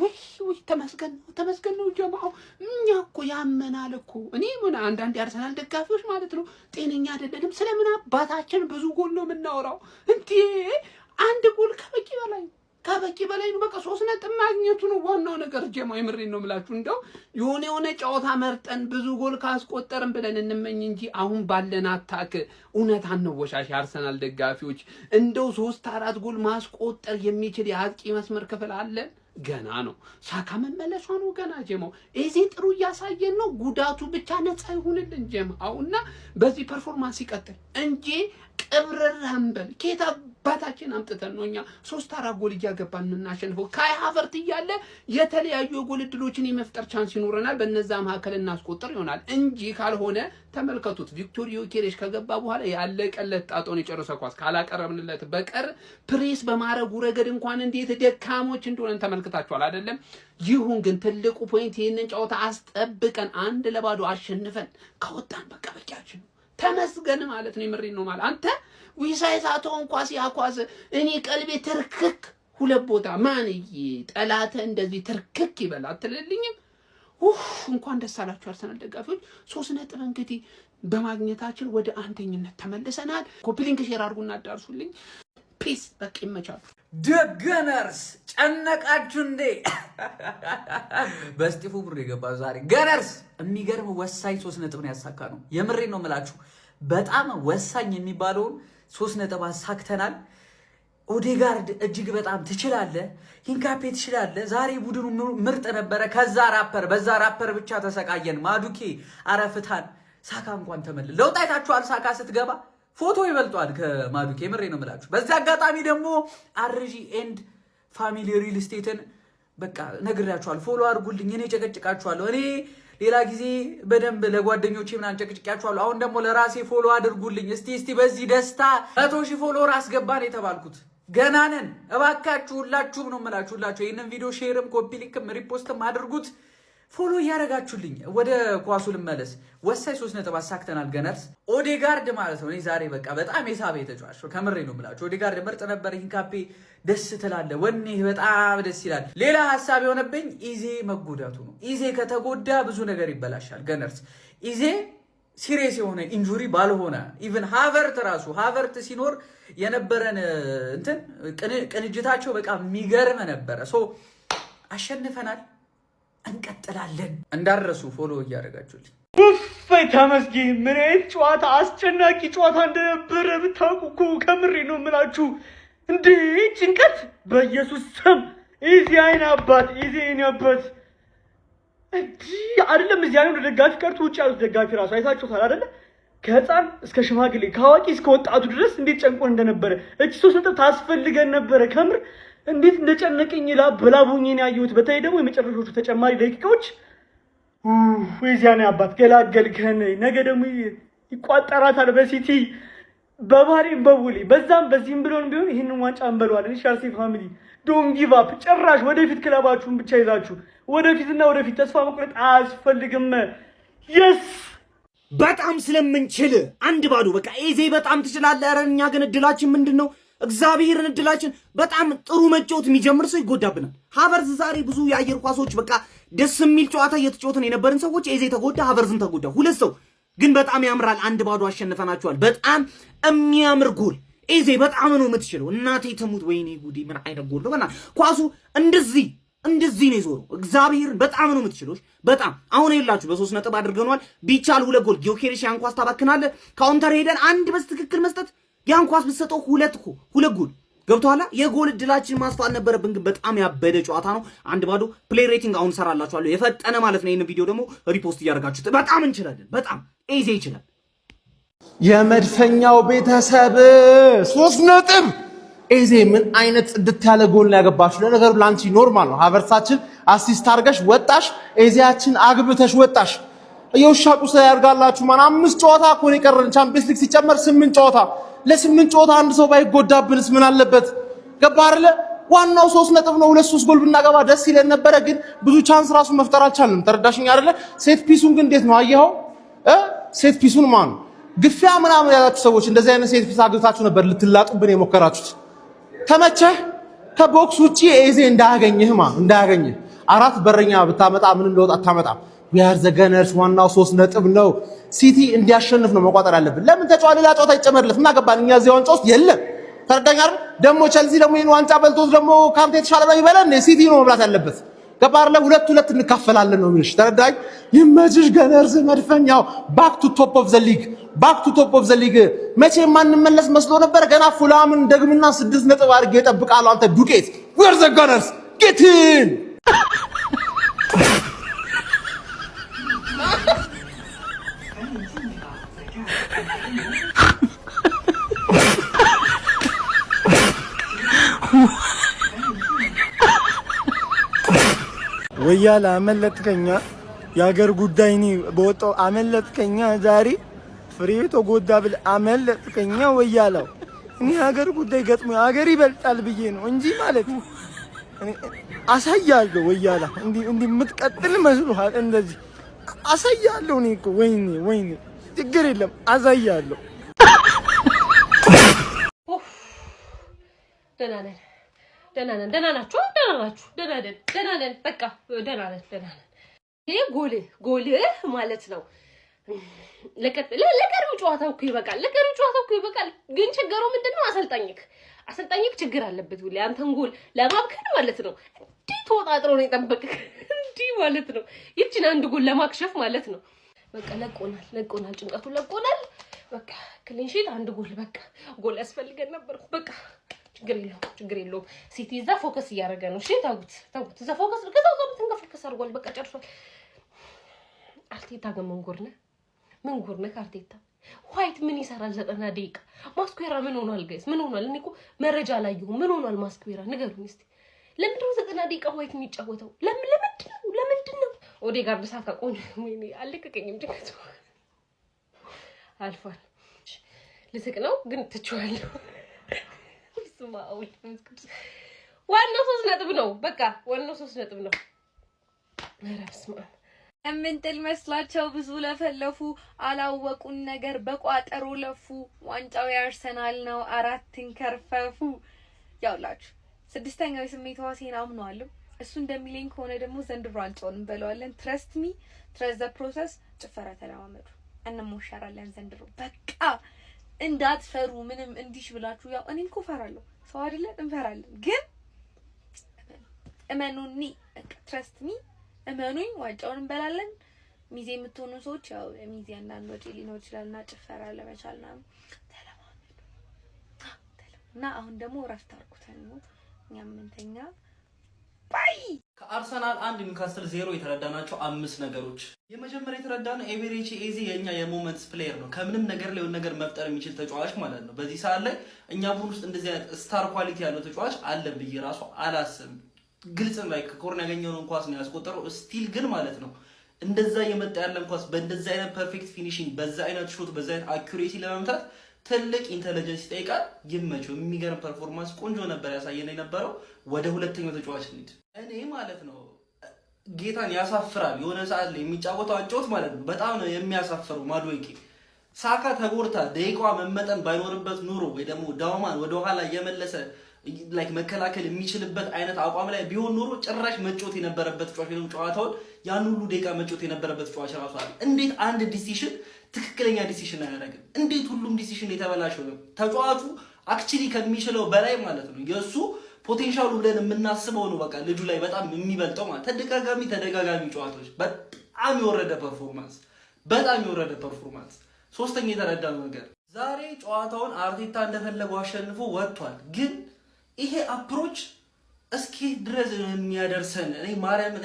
ወይ ተመስገን ነው ጀማው እኛ እኮ ያመናል እኮ እኔ ምን አንዳንድ አርሰናል ደጋፊዎች ማለት ነው ጤነኛ አይደለንም ስለምን አባታችን ብዙ ጎል ነው የምናወራው እንዴ አንድ ጎል ከበቂ በላይ ነው በቃ 3 ነጥብ ማግኘቱ ነው ዋናው ነገር ጀማው የምሬን ነው የምላችሁ እንደው የሆነ ጨዋታ መርጠን ብዙ ጎል ካስቆጠርን ብለን እንመኝ እንጂ አሁን ባለን አታክ እውነት አንወሻሽ አርሰናል ደጋፊዎች እንደው 3-4 ጎል ማስቆጠር የሚችል የአጥቂ መስመር ክፍል አለን ገና ነው ሳካ መመለሷ ነው ገና ጀማው እዚህ ጥሩ ያሳየን ነው ጉዳቱ ብቻ ነፃ ይሁንልን ጀማውና በዚህ ፐርፎርማንስ ይቀጥል እንጂ ቅብረራምበል ኬታ ባታችን አምጥተን ነው እኛ 3-4 ጎል እያገባን እናሸንፈው ካይ ሃቨርት እያለ የተለያዩ ጎል እድሎችን የመፍጠር ቻንስ ይኖረናል በእነዛ መካከል እናስቆጥር ይሆናል እንጂ ካልሆነ ተመልከቱት ቪክቶር ዮኬሬሽ ከገባ በኋላ ያለቀለት ጣጣውን የጨረሰ ኳስ ካላቀረብንለት በቀር ፕሬስ በማረጉ ረገድ እንኳን እንዴት ደካሞች እንደሆነ ተመልክታችኋል አይደለም ይሁን ግን ትልቁ ፖይንት ይሄንን ጨዋታ አስጠብቀን 1-2 አሸንፈን ከወጣን በቃ በቂያችን ተመስገን ማለት ነው የምሬን ነው ማለት አንተ ዊሳይሳቶ እንኳን ሲያኳስ እኔ ቀልቤ ትርክክ ሁለት ቦታ ማንዬ ጠላተ እንደዚህ ትርክክ ይበል አትልልኝም እንኳን ደስ አላችሁ አርሰናል ደጋፊዎች 3 ነጥብ እንግዲህ በማግኘታችን ወደ አንደኝነት ተመልሰናል ኮፒሊንክ ሼር አድርጉና አዳርሱልኝ ፒስ በቃ ይመቻችሁ ገነርስ ጨነቃችሁ እንዴ በስቲፉ ብሩ የገባ ዛሬ ገነርስ የሚገርም ወሳኝ 3 ነጥብ ነው ያሳካ ነው የምሬን ነው የምላችሁ በጣም ወሳኝ የሚባለው 3 ነጥብ አሳክተናል ኦዴጋርድ እጅግ በጣም ትችላለህ ሂንካፔ ትችላለህ ዛሬ ቡድኑ ምርጥ ነበረ በዛ ራፐር ብቻ ተሰቃየን ማዱኬ አረፍታን ሳካ እንኳን ተመለለ ለውጥ አይታችኋል ሳካ ስትገባ ፎቶ ይበልጧል ከማዱኬ ምሬ ነው የምላችሁ በዚህ አጋጣሚ ደግሞ አርጂ ኤንድ ፋሚሊ ሪል ስቴትን በቃ ነግራችኋል ፎሎ አድርጉልኝ እኔ ጨቀጭቃችኋለሁ እኔ ሌላ ጊዜ በደንብ ለጓደኞቼ ምናን ጨቅጭቃችኋለሁ አሁን ደግሞ ለራሴ ፎሎ አድርጉልኝ እስቲ በዚህ ደስታ 100,000 ፎሎወር አስገባን የተባልኩት ገና ነን እባካችሁ ሁላችሁም ነው የምላችሁ ሁላችሁ ይሄንን ቪዲዮ ሼርም ኮፒ ሊንክም ሪፖስትም አድርጉት ፎሎ ያረጋችሁልኝ ወደ ኳሱ ልመለስ ወሳይ 3 ነጥብ አሳክተናል ገነርስ ኦዴጋርድ ማለት ነው እኔ ዛሬ በቃ በጣም የሳበ የተጫዋች ከምሬ ነው የምላችሁ ኦዴጋርድ ምርጥ ነበር ሂንካፔ ደስ ትላለ ወኔ በጣም ደስ ይላል ሌላ ሐሳብ የሆነብኝ ኢዜ መጎዳቱ ነው ኢዜ ከተጎዳ ብዙ ነገር ይበላሻል ገነርስ ኢዜ ሲሪየስ የሆነ ኢንጁሪ ባልሆነ ኢቭን ሃቨርት ሲኖር የነበረን እንትን ቅንጅታቸው በቃ የሚገርም ነበር ሶ አሸንፈናል እንቀጥላለን እንዳረሱ ፎሎ ያደርጋችሁልኝ ውይ ተመስገን ምን አይነት ጨዋታ አስጨናቂ ጨዋታ እንደነበረ ብታውቁ ከምሬ ነው የምላችሁ እንዴ ጭንቀት በኢየሱስ ስም ኢዚ አይን አባት እንዴ አይደለም እዚህ ያለው ደጋፊ ቀርቶ ውጭ ያሉት ደጋፊ ራሱ አይታችሁታል አይደለ ከህፃን እስከ ሽማግሌ ከአዋቂ እስከ ወጣቱ ድረስ እንዴት ጨንቆን እንደነበረ እቺ 3 ነጥብ ታስፈልገን ነበረ ከምር እንዴት እንደጨነቀኝ በላቡኝ ነው ያዩት በተለይ ደግሞ የመጨረሻዎቹ ተጨማሪ ደቂቃዎች ወይዚያኔ አባት ገላገልከን ነገ ደግሞ ይቋጠራታል በሲቲ በባሪም በቡሊ በዛም በዚህም ብሎን ቢሆን ይሄንን ዋንጫ እንበለዋለን ሻርሲ ፋሚሊ ዶንት ጊቭ አፕ ጭራሽ ወደፊት ክለባችሁን ብቻ ይዛችሁ ወደፊት ተስፋ መቁረጥ አያስፈልግም የስ በጣም ስለምንችል 1-2 በቃ ኢዜ በጣም ትችላለህ አረኛ ግን እድላችን ምንድነው እግዚአብሔርን እድላችን በጣም ጥሩ መጫወት የሚጀምር ሰው ይጎዳብናል ሃቨርዝ ዛሬ ብዙ የአየር ኳሶች በቃ ደስ የሚል ጨዋታ እየተጫወተን የነበረን ሰዎች ኢዜ ተጎዳ ሃቨርዝን ተጎዳ ሁለት ሰው ግን በጣም ያምራል 1-2 አሸንፈናቸዋል በጣም የሚያምር ጎል ኢዜ በጣም ነው የምትችለው እናቴ ተሙት ወይኔ ጉዲ ምን አይነት ጎል ነው ኳሱ እንደዚህ ነው ይዞሩ እግዚአብሔርን በጣም ነው የምትችለው በጣም አሁን ይላችሁ በ3 ነጥብ አድርገናል ቢቻል 2 ጎል ጊዮኬሬሽ ያን ኳስ ታባክናለ ካውንተር ሄደን አንድ በትክክል መስጠት ያን ኳስ ብትሰጠው 2 ጎል ገብቷላ የጎል እድላችን ማስፋት ነበረብን ግን በጣም ያበደ ጨዋታ ነው 1-2 ፕሌይ ሬቲንግ አሁን ሰራላችኋለሁ የፈጠነ ማለት ነው ይሄን ቪዲዮ ደግሞ ሪፖስት ያደርጋችሁት በጣም እንችላለን በጣም ኢዜ ይችላል የመድፈኛው ቤተሰብ 3 ነጥብ ኢዜ ምን አይነት ጽድት ያለ ጎል ነው ያገባችሁ ለነገሩ ላንቺ ኖርማል ነው ሃቨርሳችን አሲስት አድርገሽ ወጣሽ ኢዜያችን አግብተሽ ወጣሽ የውሻቁ ያርጋላችሁ ማን 5 ጨዋታ እኮ ነው የቀረን ቻምፒየንስ ሊግ ሲጨመር 8 ጨዋታ ለ8 ጨዋታ አንድ ሰው ባይጎዳብንስ ምን አለበት ገባ አይደለ ዋናው 3 ነጥብ ነው 2-3 ጎል ብናገባ ደስ ይለን ነበር ግን ብዙ ቻንስ ራሱ መፍጠር አልቻልንም ተረዳሽኝ አይደለ ሴት ፒሱን ግን እንዴት ነው አየኸው ሴት ፒሱን ማን ግፊያ ምናምን ያላችሁ ሰዎች እንደዚህ አይነት ሴት ፒስ አግብታችሁ ነበር ልትላጡብን የሞከራችሁት ተመቸህ ከቦክስ ውጪ ኢዜ እንዳያገኝህ 4 በረኛ ብታመጣ ምንም ለውጥ አታመጣም። ዊአር ዘ ገነርስ ዋናው 3 ነጥብ ነው። ሲቲ እንዲያሸንፍ ነው መቋጠር ያለብን። ለምን ተጫዋች ሌላ ጨዋታ ይጨመርለት እና ገባን እኛ እዚህ ዋንጫ ውስጥ የለም። ተረዳኛል። ደግሞ ቸልሲ ደግሞ ይሄን ዋንጫ በልቶት ደግሞ ካንተ የተሻለ ነው ይበላል። ሲቲ ነው መብላት ያለበት። ገባር ለሁለት እንካፈላለን ነው የሚልሽ። ተረዳኝ። ይመችሽ ገነርስ መድፈኛው ባክ ቱ ቶፕ ኦፍ ዘ ሊግ ባክ ቱ ቶፕ ኦፍ ዘ ሊግ። መቼ ማንመለስ መስሎ ነበር። ገና ፉላምን ደግምና 6 ነጥብ አድርጌ እጠብቃለሁ። አንተ ዱቄት ዊአር ዘ ገነርስ ጌት ኢን ወያላ አመለጥከኛ። የሀገር ጉዳይ ነው በወጣው አመለጥከኛ። ዛሬ ፍሬው ተጎዳ ብል አመለጥከኛ ወያላው። እኔ ሀገር ጉዳይ ገጥሞ ሀገር ይበልጣል ብዬ ነው እንጂ ማለት ነው። አሳያለሁ ወያላ እንዲህ የምትቀጥል መስሎሃል? እንደዚህ አሳያለሁ። እኔ እኮ ወይኔ ችግር የለም አሳያለሁ። ደህና ናችሁ? ደህና ነን። በቃ ደህና ነን። ይሄ ጎልህ ማለት ነው። ለቀሪው ጨዋታው እኮ ይበቃል። ግን ችግሩ ምንድነው? አሰልጣኝክ ችግር አለበት ብለ አንተን ጎል ለማብከን ማለት ነው። እንዲህ ተወጣጥሮ ነው የጠበቅክ እንዲህ ማለት ነው። ይችን አንድ ጎል ለማክሸፍ ማለት ነው። በቃ ለቆናል፣ ጭንቀቱ ለቆናል። በቃ ክሊንሺት አንድ ጎል በቃ ጎል ያስፈልገን ነበር። በቃ ችግር የለውም። ሲቲ እዛ ፎከስ እያደረገ ነው። እሺ ታውት እዛ ፎከስ ከዛው ጋር ተንገፈከስ አድርጓል። በቃ ጨርሷል። አርቴታ ግን ምን ጉር ነህ አርቴታ። ዋይት ምን ይሰራል 90 ደቂቃ? ማስኩዌራ ምን ሆኗል ጋይስ? ምን ሆኗል? እኔ እኮ መረጃ አላየሁም። ምን ሆኗል ማስኩዌራ? ንገሩኝ እስቲ። ለምንድን ነው 90 ደቂቃ ዋይት የሚጫወተው? ለምንድን ነው? ኦዴጋርድ ሳካ ቆኝ ወይኔ አልለቀቀኝም። ድንገት አልፏል። ልስቅ ነው ግን ትችዋለሁ። ዋናው 3 ነጥብ ነው። በቃ ዋናው 3 ነጥብ ነው። ረብስማ እምንጥል መስላቸው ብዙ ለፈለፉ አላወቁን ነገር በቋጠሮ ለፉ። ዋንጫው ያርሰናል ነው 4 ከርፈፉ። ያውላችሁ 6ኛው የስሜት ዋሴን አምነዋለሁ። እሱ እንደሚለኝ ከሆነ ደግሞ ዘንድሮ ዋንጫውን እንበለዋለን። ትረስት ሚ ትረስት ዘ ፕሮሰስ። ጭፈራ ተለማመዱ፣ እንሞሸራለን ዘንድሮ። በቃ እንዳትፈሩ ምንም እንዲሽ ብላችሁ። ያው እኔም እኮ እፈራለሁ፣ ሰው አይደለም እንፈራለን። ግን እመኑኒ ትረስት ሚ እመኑኝ፣ ዋንጫውን እንበላለን። ሚዜ የምትሆኑ ሰዎች ያው ሚዜ አንዳንድ ወጪ ሊኖር ይችላልና ጭፈራ ለመቻልና ተለማመዱ እና አሁን ደግሞ እረፍት አድርጉተን ነው እኛም እንተኛ። ባይ ከአርሰናል 1 ኒውካስትል 0 የተረዳናቸው 5 ነገሮች። የመጀመሪያ የተረዳነው ኤቨሬቺ ኤዜ የኛ የሞመንትስ ፕሌየር ነው። ከምንም ነገር ላይ የሆነ ነገር መፍጠር የሚችል ተጫዋች ማለት ነው። በዚህ ሰዓት ላይ እኛ ቡድን ውስጥ እንደዚህ አይነት ስታር ኳሊቲ ያለው ተጫዋች አለ ብዬ ራሱ አላስብም። ግልጽ ላይ ከኮርና ያገኘውን ኳስ ነው ያስቆጠረው። ስቲል ግን ማለት ነው እንደዛ የመጣ ያለን ኳስ በእንደዛ አይነት ፐርፌክት ፊኒሺንግ፣ በዛ አይነት ሾት፣ በዛ አይነት አኩሬሲ ለመምታት ትልቅ ኢንተለጀንስ ይጠይቃል። ይመቸው። የሚገርም ፐርፎርማንስ ቆንጆ ነበር ያሳየን የነበረው። ወደ ሁለተኛው ተጫዋች እንሂድ። እኔ ማለት ነው ጌታን ያሳፍራል። የሆነ ሰዓት ላይ የሚጫወተው አጫወት ማለት ነው በጣም ነው የሚያሳፍረው። ማድዌኬ ሳካ ተጎርታ ደቂቃዋ መመጠን ባይኖርበት ኑሮ ወይ ደግሞ ዳውማን ወደ ኋላ እየመለሰ ላይክ መከላከል የሚችልበት አይነት አቋም ላይ ቢሆን ኖሮ ጭራሽ መጫወት የነበረበት ተጫዋች ነው። ጨዋታውን ያን ሁሉ ደቂቃ መጫወት የነበረበት ተጫዋች ራሱ አለ። እንዴት አንድ ዲሲሽን ትክክለኛ ዲሲሽን አያደርግም? እንዴት ሁሉም ዲሲሽን የተበላሸው ነው? ተጫዋቹ አክቹሊ ከሚችለው በላይ ማለት ነው የሱ ፖቴንሻሉ ብለን የምናስበው ነው። በቃ ልጁ ላይ በጣም የሚበልጠው ማለት ተደጋጋሚ ጨዋታዎች በጣም የወረደ ፐርፎርማንስ። ሶስተኛ የተረዳነው ነገር ዛሬ ጨዋታውን አርቴታ እንደፈለገው አሸንፎ ወጥቷል። ግን ይሄ አፕሮች እስኪ ድረስ የሚያደርሰን እኔ ማርያምን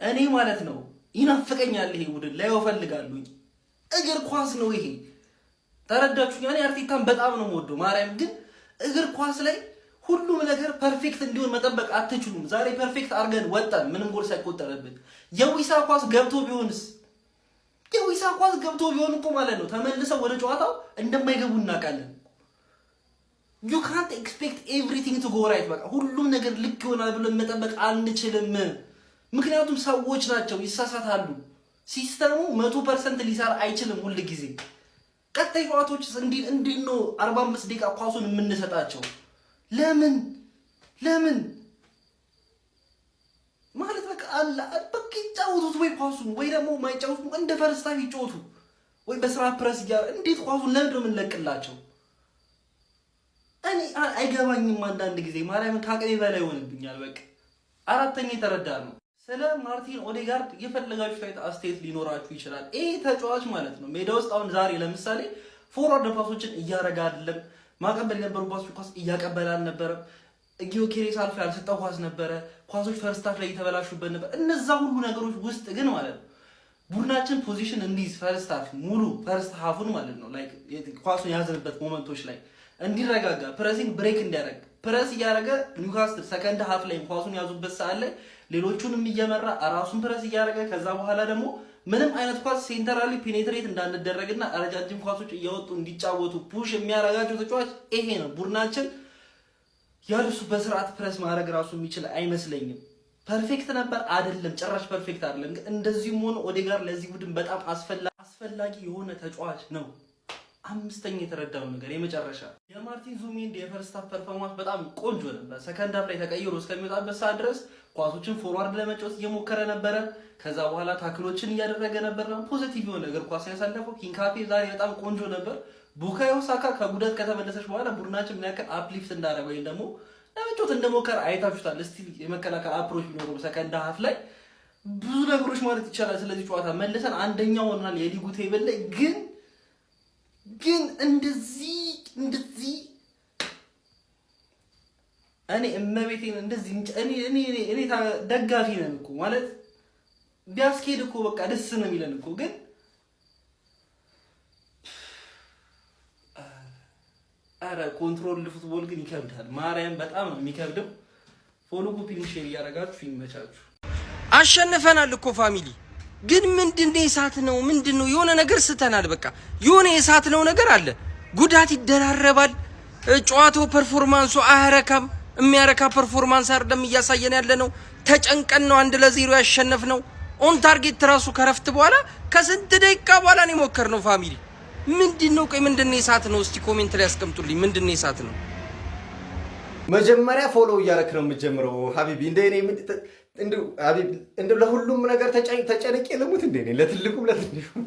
እኔ ማለት ነው ይናፍቀኛል። ይሄ ቡድን ላይ እፈልጋለሁ። እግር ኳስ ነው ይሄ። ተረዳችሁ? ያኔ አርቴታን በጣም ነው የምወደው ማርያም። ግን እግር ኳስ ላይ ሁሉም ነገር ፐርፌክት እንዲሆን መጠበቅ አትችሉም። ዛሬ ፐርፌክት አድርገን ወጣን፣ ምንም ጎል ሳይቆጠረብን። የዊሳ ኳስ ገብቶ ቢሆንስ? የዊሳ ኳስ ገብቶ ቢሆን እኮ ማለት ነው ተመልሰው ወደ ጨዋታው እንደማይገቡ እናውቃለን። you can't expect everything to go right። በቃ ሁሉም ነገር ልክ ይሆናል ብለን መጠበቅ አንችልም። ምክንያቱም ሰዎች ናቸው፣ ይሳሳታሉ። ሲስተሙ 100% ሊሰራ አይችልም ሁሉ ጊዜ። ቀጣይ ጨዋታዎች እንዴት ነው 45 ደቂቃ ኳሱን የምንሰጣቸው? ለምን ማለት በቃ አላ በቃ ይጫወቱት ወይ ኳሱን ወይ ደግሞ ማይጫወቱ እንደ ፈርስት ሃፍ ይጫወቱ ወይ በስራ ፕረስ እንዴት ኳሱን ለምን ነው የምንለቅላቸው? እኔ አይገባኝም። አንዳንድ ጊዜ ማርያምን ከአቅሜ በላይ ይሆንብኛል። በቃ አራተኛ የተረዳ ነው። ስለ ማርቲን ኦዴጋርድ የፈለጋችሁ ታይት አስተያየት ሊኖራችሁ ይችላል። ይሄ ተጫዋች ማለት ነው ሜዳ ውስጥ አሁን ዛሬ ለምሳሌ ፎርዋርድ ፓሶችን እያረጋ አይደለም። ማቀበል የነበሩ ኳስ እያቀበለ አልነበረም። ጊዮኬሬስ አልፎ ያልሰጠው ኳስ ነበረ። ኳሶች ፈርስት ሃፍ ላይ እየተበላሹበት ነበር። እነዛ ሁሉ ነገሮች ውስጥ ግን ማለት ነው ቡድናችን ፖዚሽን እንዲይዝ ፈርስት ሃፍ ሙሉ ፈርስት ሃፉን ማለት ነው ላይክ ኳሱን ያዘንበት ሞመንቶች ላይ እንዲረጋጋ ፕሬሲንግ ብሬክ እንዲያደርግ ፕሬስ እያደረገ ኒውካስትል ሰከንድ ሃፍ ላይ ኳሱን ያዙበት ሰዓት ላይ ሌሎቹንም እየመራ ራሱን ፕሬስ እያደረገ ከዛ በኋላ ደግሞ ምንም አይነት ኳስ ሴንተራሊ ፔኔትሬት እንዳንደረግና ረጃጅም ኳሶች እየወጡ እንዲጫወቱ ፑሽ የሚያረጋቸው ተጫዋች ይሄ ነው። ቡድናችን ያሉሱ በስርዓት ፕሬስ ማድረግ ራሱ የሚችል አይመስለኝም። ፐርፌክት ነበር አይደለም፣ ጭራሽ ፐርፌክት አይደለም። ግን እንደዚህም ሆኖ ኦዴጋርድ ለዚህ ቡድን በጣም አስፈላጊ የሆነ ተጫዋች ነው። አምስተኛ የተረዳው ነገር የመጨረሻ የማርቲን ዙቢሜንዲ የፈርስት ሃፍ ፐርፎርማንስ በጣም ቆንጆ ነበር። ሰከንድ ሃፍ ላይ ተቀይሮ እስከሚወጣበት ሰዓት ድረስ ኳሶችን ፎርዋርድ ለመጫወት እየሞከረ ነበረ። ከዛ በኋላ ታክሎችን እያደረገ ነበር። ፖዚቲቭ የሆነ እግር ኳስ ያሳለፈው ሂንካፔ ዛሬ በጣም ቆንጆ ነበር። ቡካዮ ሳካ ከጉዳት ከተመለሰች በኋላ ቡድናችን ምን ያክል አፕሊፍት እንዳደረገ ወይም ደግሞ ለመጫወት እንደሞከረ አይታችሁታል። እስቲ የመከላከል አፕሮች ቢኖረው ሰከንድ ሃፍ ላይ ብዙ ነገሮች ማለት ይቻላል። ስለዚህ ጨዋታ መልሰን አንደኛው ሆናል የሊጉ ቴብል ላይ ግን እንደዚህ እኔ እመቤቴን እንደዚህ እኔ ደጋፊ ነን እኮ ማለት ቢያስኬድ እኮ በቃ ደስ ነው የሚለን እኮ ግን አረ ኮንትሮል ፉትቦል ግን ይከብዳል። ማርያም በጣም ነው የሚከብደው። ፎሎ ኮፒ ሼር እያደረጋችሁ ይመቻችሁ። አሸንፈናል እኮ ፋሚሊ ግን ምንድነው የሳት ነው ምንድነው የሆነ ነገር ስተናል። በቃ የሆነ የሳት ነው ነገር አለ። ጉዳት ይደራረባል። ጨዋታው ፐርፎርማንሱ አያረካም። የሚያረካ ፐርፎርማንስ አይደለም እያሳየን ያለ ነው። ተጨንቀን ነው 1-0 ያሸነፍነው። ኦን ታርጌት ራሱ ከረፍት በኋላ ከስንት ደቂቃ በኋላ ነው የሞከርነው። ፋሚሊ ምንድነው ቆይ ምንድነው የሳት ነው? እስቲ ኮሜንት ላይ ያስቀምጡልኝ። ምንድነው የሳት ነው? መጀመሪያ ፎሎ እያረክ ነው የምትጀምረው ሀቢቢ እንደ ለሁሉም ነገር ተጨነቄ ለሙት እንደ ለትልቁም ለትንሹም።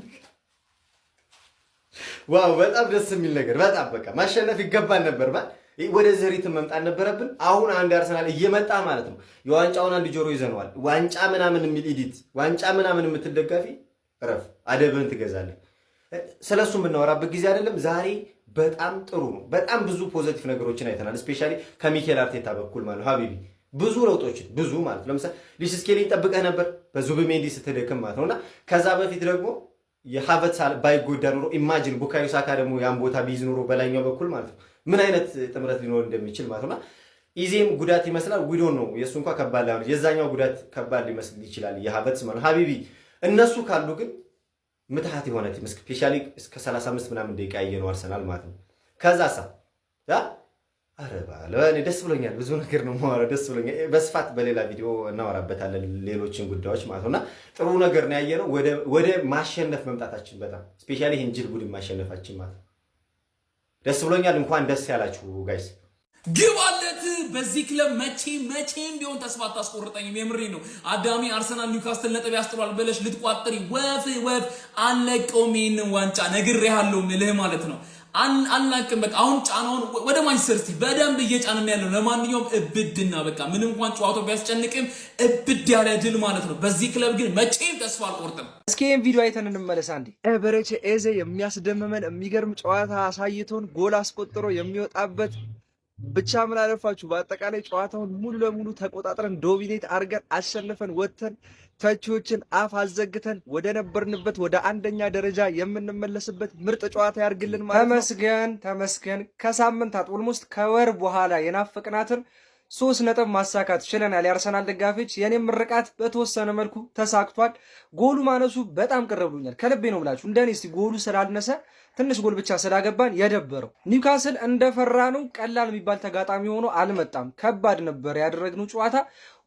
ዋው በጣም ደስ የሚል ነገር በጣም በቃ ማሸነፍ ይገባን ነበር። ወደዚህ ሪትም መምጣት ነበረብን። አሁን አንድ አርሰናል እየመጣ ማለት ነው። የዋንጫውን አንድ ጆሮ ይዘነዋል። ዋንጫ ምናምን የሚል ኢዲት ዋንጫ ምናምን የምትደጋፊ ረፍ አደብህን ትገዛለህ። ስለሱ የምናወራበት ጊዜ አይደለም። ዛሬ በጣም ጥሩ ነው። በጣም ብዙ ፖዚቲቭ ነገሮችን አይተናል። ስፔሻሊ ከሚኬል አርቴታ በኩል ማለት ሀቢቢ ብዙ ለውጦችን ብዙ ማለት ለምሳሌ ሉዊስ ስኬሊን ጠብቀህ ነበር በዙቢሜንዲ ስትደክም ማለት ነውና ከዛ በፊት ደግሞ የሃቨርትዝ ባይጎዳ ኖሮ ኢማጂን ቡካዮ ሳካ ደግሞ ያን ቦታ ቢይዝ ኖሮ በላይኛው በኩል ማለት ነው ምን አይነት ጥምረት ሊኖር እንደሚችል ማለት ነውና ኢዜም ጉዳት ይመስላል ዊዶ ነው የሱ እንኳን ከባድ ላይ የዛኛው ጉዳት ከባድ ሊመስል ይችላል የሃቨርትዝ ማለት ሀቢቢ እነሱ ካሉ ግን ምትሃት የሆነ ቲም ስፔሻሊ እስከ 35 ምናምን ደቂቃ ያየነው አርሰናል ማለት ነው። ከዛሳ ለእኔ ደስ ብሎኛል። ብዙ ነገር ነው የማወራው። ደስ ብሎኛል። በስፋት በሌላ ቪዲዮ እናወራበታለን ሌሎችን ጉዳዮች ማለት ነውና ጥሩ ነገር ነው ያየነው። ወደ ማሸነፍ መምጣታችን በጣም ስፔሻሊ ይሄን ጅል ቡድን ማሸነፋችን ማለት ነው ደስ ብሎኛል። እንኳን ደስ ያላችሁ ጋይስ። ግባለት በዚህ ክለብ መቼም ቢሆን ተስፋ አታስቆርጠኝም። የምሬ ነው። አዳሚ አርሰናል ኒውካስትል ነጥብ ያስጥሏል ብለሽ ልትቋጥሪ ወፍ አንለቀውም። ይሄንን ዋንጫ ነግሬሃለሁ ምልህ ማለት ነው። አልናቅም። በቃ አሁን ጫናውን ወደ ማንቸስተር ሲቲ በደንብ እየጫነን ያለው። ለማንኛውም እብድና በቃ ምንም እንኳን ጨዋታው ቢያስጨንቅም እብድ ያለ ድል ማለት ነው። በዚህ ክለብ ግን መቼም ተስፋ አልቆርጥም። እስኪ ይሄን ቪዲዮ አይተን እንመለስ አንዴ። ኤቨሬቺ ኤዜ የሚያስደምመን የሚገርም ጨዋታ አሳይቶን ጎል አስቆጥሮ የሚወጣበት ብቻ ምን አለፋችሁ በአጠቃላይ ጨዋታውን ሙሉ ለሙሉ ተቆጣጥረን ዶሚኔት አድርገን አሸንፈን ወጥተን ተቺዎችን አፍ አዘግተን ወደ ነበርንበት ወደ አንደኛ ደረጃ የምንመለስበት ምርጥ ጨዋታ ያርግልን ማለት ነው። ተመስገን ከሳምንታት ኦልሞስት ከወር በኋላ የናፈቅናትን 3 ነጥብ ማሳካት ችለናል። የአርሰናል ደጋፊዎች የኔም ምርቃት በተወሰነ መልኩ ተሳክቷል። ጎሉ ማነሱ በጣም ቅር ብሎኛል። ከልቤ ነው ብላችሁ እንደኔ እስቲ ጎሉ ስላልነሰ ትንሽ ጎል ብቻ ስላገባን የደበረው ኒውካስል እንደፈራነው ቀላል የሚባል ተጋጣሚ ሆኖ አልመጣም። ከባድ ነበር ያደረግነው ጨዋታ።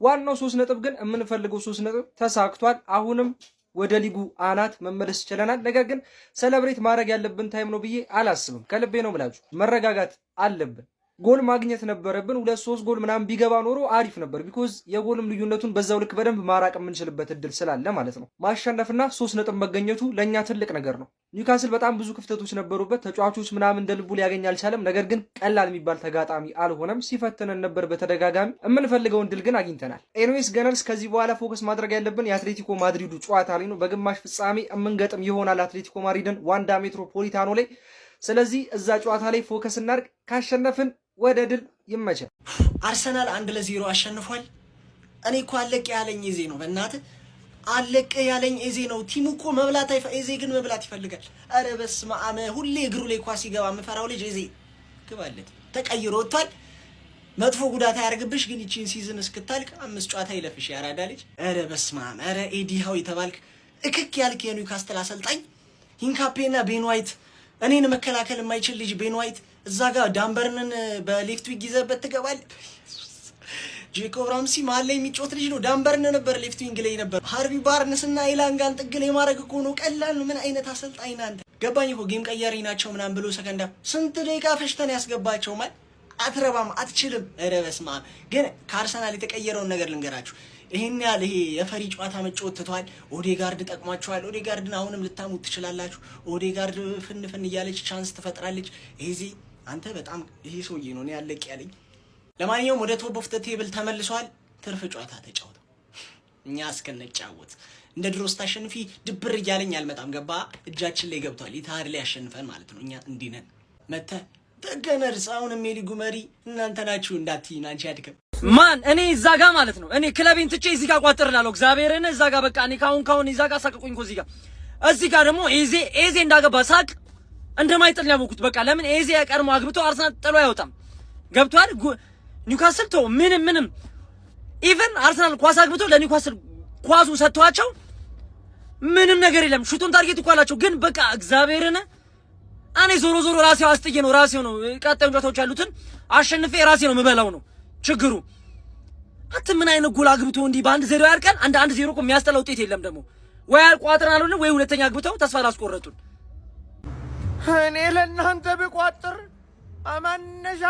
ዋናው 3 ነጥብ ግን የምንፈልገው 3 ነጥብ ተሳክቷል። አሁንም ወደ ሊጉ አናት መመለስ ችለናል። ነገር ግን ሴሌብሬት ማድረግ ያለብን ታይም ነው ብዬ አላስብም። ከልቤ ነው ብላችሁ መረጋጋት አለብን። ጎል ማግኘት ነበረብን። 2-3 ጎል ምናምን ቢገባ ኖሮ አሪፍ ነበር። ቢኮዝ የጎልም ልዩነቱን በዛው ልክ በደንብ ማራቅ የምንችልበት እድል ስላለ ማለት ነው። ማሸነፍና 3 ነጥብ መገኘቱ ለኛ ትልቅ ነገር ነው። ኒውካስል በጣም ብዙ ክፍተቶች ነበሩበት። ተጫዋቾች ምናምን እንደ ልቡ ሊያገኝ አልቻለም። ነገር ግን ቀላል የሚባል ተጋጣሚ አልሆነም። ሲፈትነን ነበር በተደጋጋሚ። የምንፈልገውን ድል ግን አግኝተናል። ኤኒዌይስ ገነርስ ከዚህ በኋላ ፎከስ ማድረግ ያለብን የአትሌቲኮ ማድሪዱ ጨዋታ ላይ ነው። በግማሽ ፍጻሜ የምንገጥም ይሆናል አትሌቲኮ ማድሪድን ዋንዳ ሜትሮፖሊታኖ ላይ። ስለዚህ እዛ ጨዋታ ላይ ፎከስ እናድርግ። ካሸነፍን ወደ ድል ይመቻል። አርሰናል 1-0 አሸንፏል። እኔ እኮ አለቀ ያለኝ ኤዜ ነው። በእናትህ አለቀ ያለኝ ኤዜ ነው። ቲሙ እኮ መብላት ኤዜ ግን መብላት ይፈልጋል። አረ በስመ አብ! ሁሌ እግሩ ላይ ኳስ ሲገባ የምፈራው ልጅ ኤዜ ግባለት ተቀይሮ ወጥቷል። መጥፎ ጉዳት አያርግብሽ፣ ግን ይቺን ሲዝን እስክታልቅ 5 ጨዋታ ይለፍሽ ያራዳ ልጅ። አረ በስመ አብ! አረ ኤዲ ሃው የተባልክ እክክ ያልክ የኒውካስትል አሰልጣኝ ሂንካፔና ቤን ዋይት፣ እኔን መከላከል የማይችል ልጅ ቤን ዋይት እዛ ጋር ዳምበርንን በሌፍት ዊንግ ይዘበት ትገባል። ጄኮብ ራምሲ መሀል ላይ የሚጮት ልጅ ነው። ዳምበርን ነበር ሌፍት ዊንግ ላይ ነበር። ሃርቪ ባርንስ እና ኢላንጋን ጥግ ላይ ማድረግ እኮ ነው። ቀላል ነው። ምን አይነት አሰልጣኝ ናንተ? ገባኝ እኮ ጌም ቀያሪ ናቸው ምናምን ብሎ ሰከንዳ ስንት ደቂቃ ፈሽተን ያስገባቸው ማለት አትረባም፣ አትችልም። ኧረ በስመ አብ! ግን ከአርሰናል የተቀየረውን ነገር ልንገራችሁ። ይሄን ያህል ይሄ የፈሪ ጨዋታ መጫወት ትቷል። ኦዴጋርድ ጠቅሟቸዋል። ኦዴጋርድን አሁንም ልታሙት ትችላላችሁ። ኦዴጋርድ ፍን እያለች ቻንስ ትፈጥራለች። ኤዜ አንተ በጣም ይሄ ሰውዬ ነው ያለቅ ያለኝ። ለማንኛውም ወደ ቶፕ ኦፍ ዘ ቴብል ተመልሷል። ትርፍ ጨዋታ ተጫወተ። እኛ እስከነጫወት እንደ ድሮ ስታሸንፊ ድብር እያለኝ አልመጣም። ገባ እጃችን ላይ ገብቷል። ኢታድ ላይ ያሸንፈን ማለት ነው። እኛ እንዲህ ነን። መተህ ተገነርስ አሁንም የሊጉ መሪ እናንተ ናችሁ እንዳትይኝ አንቺ አድከም ማን እኔ እዛ ጋር ማለት ነው። እኔ ክለቤን ትቼ እዚህ ጋር ቋጥርላለሁ። እግዚአብሔርን እዛ ጋር በቃ እኔ ካሁን እዛ ጋር ሳቀቁኝ እኮ እዚህ ጋር ደግሞ ኤዜ እንዳገባ ሳቅ እንደማይጥል ያወኩት። በቃ ለምን ኤዜ ቀድሞ አግብቶ አርሰናል ጥሎ አይወጣም። ገብቷል። ኒውካስል ተው ምንም ኢቨን አርሰናል ኳስ አግብቶ ለኒውካስል ኳሱ ሰጥቷቸው ምንም ነገር የለም። ሹቱን ታርጌት እኮ አላቸው። ግን በቃ እግዚአብሔርን እኔ ዞሮ ራሴው አስጥዬ ነው ራሴው ነው ቀጣዩ ጨዋታዎች ያሉትን አሸንፌ ራሴ ነው የምበላው ነው ችግሩ። አንተ ምን አይነት ጎል አግብቶ እንዲህ በ1-0 ያርቀን? 1-0 እኮ የሚያስጠላ ውጤት የለም ደግሞ። ወይ ቋጥረን አሉን ወይ ሁለተኛ አግብተው ተስፋ ላስቆረጡን። እኔ ለእናንተ ብቋጥር አማነሻ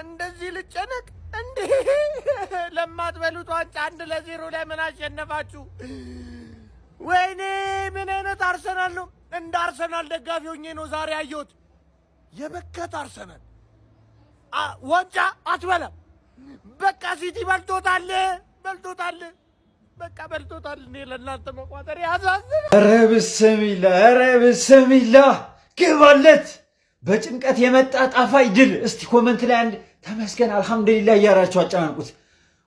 እንደዚህ ልጨነቅ እንዴ? ለማትበሉት ዋንጫ 1-0 ላይ ምን አሸነፋችሁ? ወይኔ ምን አይነት አርሰናል ነው! እንደ አርሰናል ደጋፊ ሆኜ ነው ዛሬ አየሁት። የበከት አርሰናል ዋንጫ አትበላም። በቃ ሲቲ በልቶታል። በቃ በልቶታል። እኔ ለእናንተ መቋጠር ያሳዝን። ኧረ ብስሚላ ግባለት። በጭንቀት የመጣ ጣፋጭ ድል። እስቲ ኮመንት ላይ አንድ ተመስገን አልሐምዱሊላህ እያራችሁ አጨናንቁት።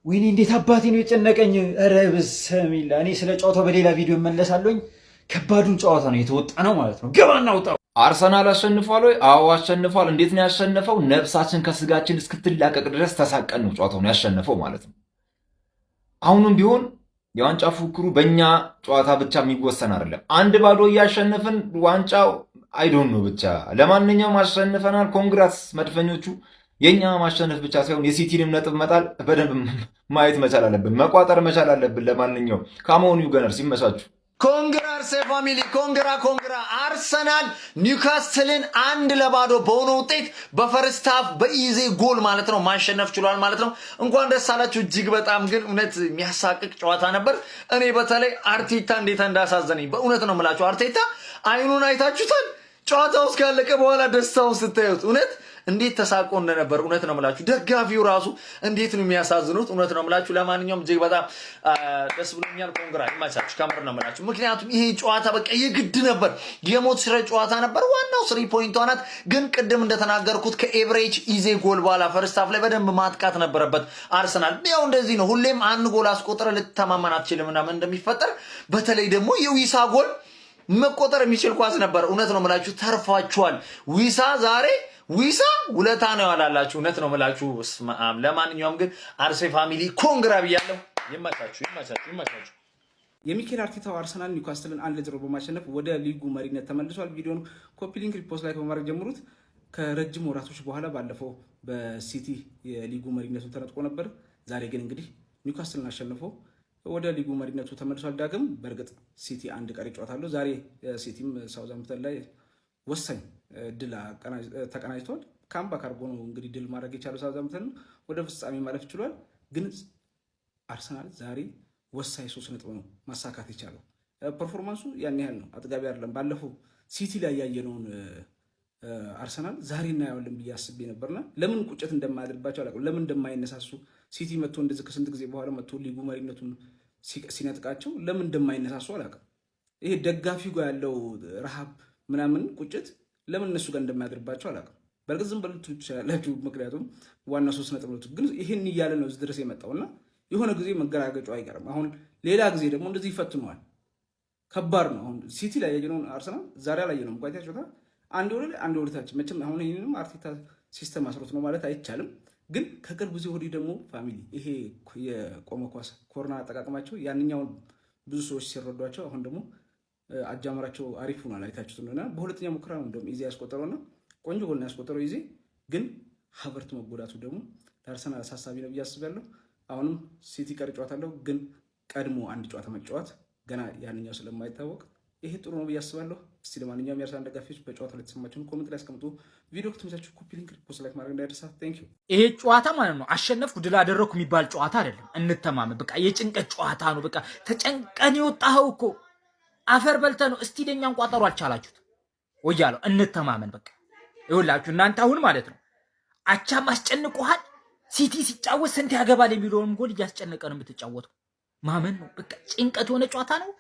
ወይኔ እንዴት አባቴ ነው የጨነቀኝ። ኧረ ብስሚላ። እኔ ስለ ጨዋታው በሌላ ቪዲዮ እመለሳለሁኝ። ከባዱን ጨዋታ ነው የተወጣ ነው ማለት ነው። ግባና ውጣው። አርሰናል አሸንፏል ወይ? አዎ አሸንፏል። እንዴት ነው ያሸነፈው? ነፍሳችን ከስጋችን እስክትላቀቅ ድረስ ተሳቀን ነው ጨዋታውን ያሸነፈው ማለት ነው። አሁንም ቢሆን የዋንጫ ፉክሩ በእኛ ጨዋታ ብቻ የሚወሰን አይደለም። 1-0 እያሸነፍን ዋንጫው አይዶን ነው ብቻ። ለማንኛውም አሸንፈናል። ኮንግራስ መድፈኞቹ። የኛ ማሸነፍ ብቻ ሳይሆን የሲቲንም ነጥብ መጣል በደንብ ማየት መቻል አለብን፣ መቋጠር መቻል አለብን። ለማንኛውም ካሞኑ ገነርስ ይመሳችሁ። ኮንግራ አርሴ ፋሚሊ ኮንግራ። አርሰናል ኒውካስትልን 1-0 በሆነ ውጤት በፈርስት ሃፍ በኢዜ ጎል ማለት ነው ማሸነፍ ችሏል ማለት ነው። እንኳን ደስ አላችሁ። እጅግ በጣም ግን እውነት የሚያሳቅቅ ጨዋታ ነበር። እኔ በተለይ አርቴታ እንዴት እንዳሳዘነኝ በእውነት ነው የምላችሁ። አርቴታ አይኑን አይታችሁታል። ጨዋታው እስካለቀ በኋላ ደስታውን ስታዩት እውነት እንዴት ተሳቆ እንደነበር እውነት ነው የምላችሁ። ደጋፊው ራሱ እንዴት ነው የሚያሳዝኑት። እውነት ነው የምላችሁ። ለማንኛውም እጅግ በጣም ደስ ብሎኛል። ኮንግራ ይማቻችሁ። ከምር ነው የምላችሁ። ምክንያቱም ይሄ ጨዋታ በቃ የግድ ነበር፣ የሞት ሽረ ጨዋታ ነበር። ዋናው 3 ፖይንቷ ናት። ግን ቅድም እንደተናገርኩት ከኤቨሬጅ ኢዜ ጎል በኋላ ፈርስት ሃፍ ላይ በደንብ ማጥቃት ነበረበት አርሰናል። ያው እንደዚህ ነው፣ ሁሌም 1 ጎል አስቆጥረ ልትተማመን አትችልም እና ምን እንደሚፈጠር በተለይ ደግሞ የዊሳ ጎል መቆጠር የሚችል ኳስ ነበር። እውነት ነው የምላችሁ። ተርፏቸዋል። ዊሳ ውለታ ነው ያላላችሁ። እውነት ነው የምላችሁ። ለማንኛውም ግን አርሴ ፋሚሊ ኮንግራ ብያለሁ። ይመቻችሁ። የሚኬል አርቴታው አርሰናል ኒውካስትልን 1-0 በማሸነፍ ወደ ሊጉ መሪነት ተመልሷል። ቪዲዮን ኮፒ ሊንክ ሪፖስት ላይ በማድረግ ጀምሩት። ከረጅም ወራቶች በኋላ ባለፈው በሲቲ የሊጉ መሪነቱን ተነጥቆ ነበር። ዛሬ ግን እንግዲህ ኒውካስትልን አሸንፎ ወደ ሊጉ መሪነቱ ተመልሷል ዳግም። በእርግጥ ሲቲ አንድ ቀሪ ጨዋታ አለው ዛሬ። ሲቲም ሳውዛምፕተን ላይ ወሳኝ ድል ተቀናጅቷል። ካምባክ አድርጎ ነው እንግዲህ ድል ማድረግ የቻለው ሳውዛምፕተን ወደ ፍጻሜ ማለፍ ችሏል። ግን አርሰናል ዛሬ ወሳኝ 3 ነጥብ ነው ማሳካት የቻለው። ፐርፎርማንሱ ያን ያህል ነው፣ አጥጋቢ አይደለም። ባለፈው ሲቲ ላይ ያየነውን አርሰናል ዛሬ እናየዋለን ብዬ አስቤ ነበርና ለምን ቁጭት እንደማያደርባቸው አላውቅም። ለምን እንደማይነሳሱ ሲቲ መጥቶ እንደዚህ ከስንት ጊዜ በኋላ መጥቶ ሊጉ መሪነቱን ሲነጥቃቸው ለምን እንደማይነሳሱ አላውቅም። ይሄ ደጋፊው ጋር ያለው ረሃብ ምናምን ቁጭት ለምን እነሱ ጋር እንደማያደርባቸው አላውቅም። በርግጥ ዝም ብላችሁ ትችላላችሁ፣ ምክንያቱም ዋና 3 ነጥብ ነው። ግን ይሄን እያለ ነው እዚህ ድረስ የመጣውና የሆነ ጊዜ መገራገጫው አይቀርም። አሁን ሌላ ጊዜ ደግሞ እንደዚህ ይፈትነዋል። ከባድ ነው። አሁን ሲቲ ላይ ያየነውን አርሰናል ዛሬ አላየነውም። እንኳን ታችሁታ አንድ ወደ ታች መቼም አሁን ይሄንንም አርቴታ ሲስተም አስሮት ነው ማለት አይቻልም። ግን ከቅርብ ጊዜ ወዲህ ደግሞ ፋሚሊ ይሄ የቆመ ኳስ ኮርና አጠቃቀማቸው ያንኛውን ብዙ ሰዎች ሲረዷቸው አሁን ደግሞ አጃመራቸው አሪፍ ሆኗል። አይታችሁት እንደሆነ በሁለተኛ ሙከራ ነው እንደውም ኢዜ ያስቆጠረውና ቆንጆ ጎል ነው ያስቆጠረው ኢዜ። ግን ሀቨርት መጎዳቱ ደግሞ ለአርሰናል አሳሳቢ ነው ብዬ አስባለሁ። አሁንም ሲቲ ቀሪ ጨዋታ አለው፣ ግን ቀድሞ አንድ ጨዋታ መጫወት ገና ያንኛው ስለማይታወቅ ይሄ ጥሩ ነው ብዬ አስባለሁ። እስቲ ለማንኛውም የአርሰናል ደጋፊዎች በጨዋታው ላይ የተሰማችሁን ኮሜንት ላይ አስቀምጡ። ቪዲዮ ከተመቻችሁ ኮፒ ሊንክ፣ ፖስት ላይክ ማድረግ እንዳይረሳ። ቴንክ ዩ። ይሄ ጨዋታ ማለት ነው አሸነፍኩ ድል አደረኩ የሚባል ጨዋታ አይደለም። እንተማመን። በቃ የጭንቀት ጨዋታ ነው። በቃ ተጨንቀን የወጣኸው እኮ አፈር በልተህ ነው። እስቲ ደኛን ቋጠሩ አልቻላችሁት ወያለው። እንተማመን። በቃ ይኸውላችሁ እናንተ አሁን ማለት ነው አቻም አስጨንቆሃል። ሲቲ ሲጫወት ስንት ያገባል የሚለውን ጎል እያስጨነቀ ነው የምትጫወተው። ማመን ነው በቃ። ጭንቀት የሆነ ጨዋታ ነው።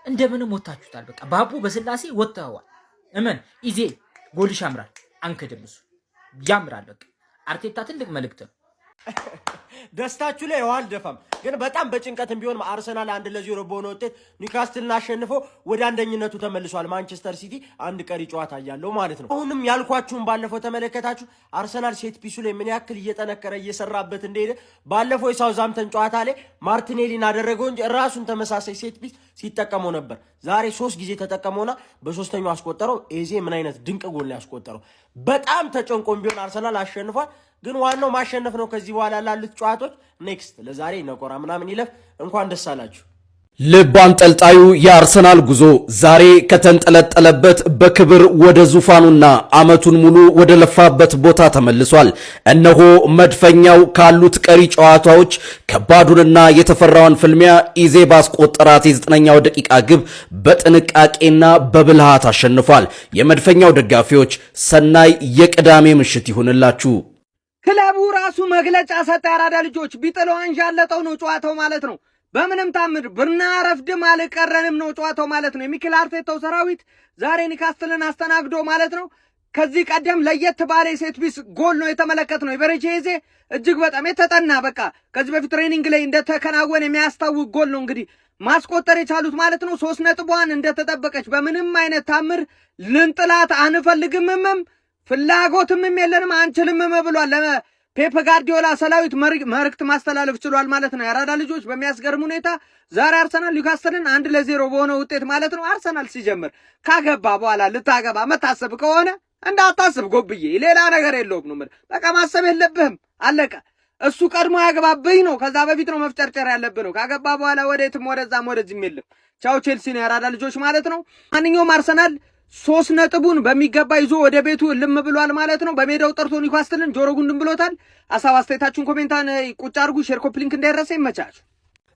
እንደምንም ወጣችሁታል። በቃ ባቡ በስላሴ ወጣዋል። እመን ኢዜ ጎልሽ ያምራል። አንከደምሱ ያምራል። በቃ አርቴታ ትልቅ መልእክት ነው። ደስታችሁ ላይ ዋል ደፋም ግን በጣም በጭንቀትም ቢሆን አርሰናል 1-0 በሆነ ውጤት ኒውካስትልን አሸንፎ ወደ አንደኝነቱ ተመልሷል። ማንቸስተር ሲቲ አንድ ቀሪ ጨዋታ ያለው ማለት ነው። አሁንም ያልኳችሁን ባለፈው ተመለከታችሁ አርሰናል ሴት ፒሱ ላይ ምን ያክል እየጠነከረ እየሰራበት እንደሄደ። ባለፈው የሳውዛምፕተን ጨዋታ ላይ ማርቲኔሊን አደረገው እንጂ ራሱን ተመሳሳይ ሴት ፒስ ሲጠቀመው ነበር። ዛሬ 3 ጊዜ ተጠቀመውና በሶስተኛው አስቆጠረው። ኤዜ ምን አይነት ድንቅ ጎል ነው ያስቆጠረው። በጣም ተጨንቆም ቢሆን አርሰናል አሸንፏል። ግን ዋናው ማሸነፍ ነው። ከዚህ በኋላ ላሉት ጨዋታዎች ኔክስት ለዛሬ ነቆራ ምናምን ይለፍ። እንኳን ደስ አላችሁ። ልብ አንጠልጣዩ የአርሰናል ጉዞ ዛሬ ከተንጠለጠለበት በክብር ወደ ዙፋኑና ዓመቱን ሙሉ ወደ ለፋበት ቦታ ተመልሷል። እነሆ መድፈኛው ካሉት ቀሪ ጨዋታዎች ከባዱንና የተፈራውን ፍልሚያ ኢዜ ባስቆጠራት የ9ኛው ደቂቃ ግብ በጥንቃቄና በብልሃት አሸንፏል። የመድፈኛው ደጋፊዎች ሰናይ የቅዳሜ ምሽት ይሁንላችሁ። ክለቡ ራሱ መግለጫ ሰጠ። ያራዳ ልጆች ቢጥለው አንዣለጠው ነው ጨዋታው ማለት ነው። በምንም ታምር ብናረፍድም አልቀረንም ነው ጨዋታው ማለት ነው። የሚኬል አርቴታው ሰራዊት ዛሬ ኒውካስትልን አስተናግዶ ማለት ነው። ከዚህ ቀደም ለየት ባለ ሴት ፒስ ጎል ነው የተመለከትነው። የበረቼ ኢዜ እጅግ በጣም የተጠና በቃ ከዚህ በፊት ትሬኒንግ ላይ እንደተከናወነ የሚያስታውቅ ጎል ነው እንግዲህ ማስቆጠር የቻሉት ማለት ነው። 3 ነጥቧን እንደተጠበቀች በምንም አይነት ታምር ልንጥላት አንፈልግምም ፍላጎትም የለንም አንችልምም ብሏል። ለፔፕ ጋርዲዮላ ሰራዊት መልእክት ማስተላለፍ ችሏል ማለት ነው። የአራዳ ልጆች በሚያስገርም ሁኔታ ዛሬ አርሰናል ኒውካስትልን 1-0 በሆነ ውጤት ማለት ነው። አርሰናል ሲጀምር ካገባ በኋላ ልታገባ መታሰብ ከሆነ እንዳታስብ ጎብዬ፣ ሌላ ነገር የለውም ነው። በቃ ማሰብ የለብህም አለቀ። እሱ ቀድሞ ያገባብኝ ነው። ከዛ በፊት ነው መፍጨርጨር ያለብህ ነው። ካገባ በኋላ ወዴትም ወደዛም ወደዚህም የለም። ቻው ቼልሲ ነው የአራዳ ልጆች ማለት ነው። ማንኛውም አርሰናል 3 ነጥቡን በሚገባ ይዞ ወደ ቤቱ ልም ብሏል ማለት ነው። በሜዳው ጠርቶ ኒውካስትልን ጆሮ ጉንድም ብሎታል። ሀሳብ አስተያየታችሁን ኮሜንታን ቁጭ አድርጉ። ሼር ኮፕ ሊንክ እንዳይረሳ። ይመቻችሁ።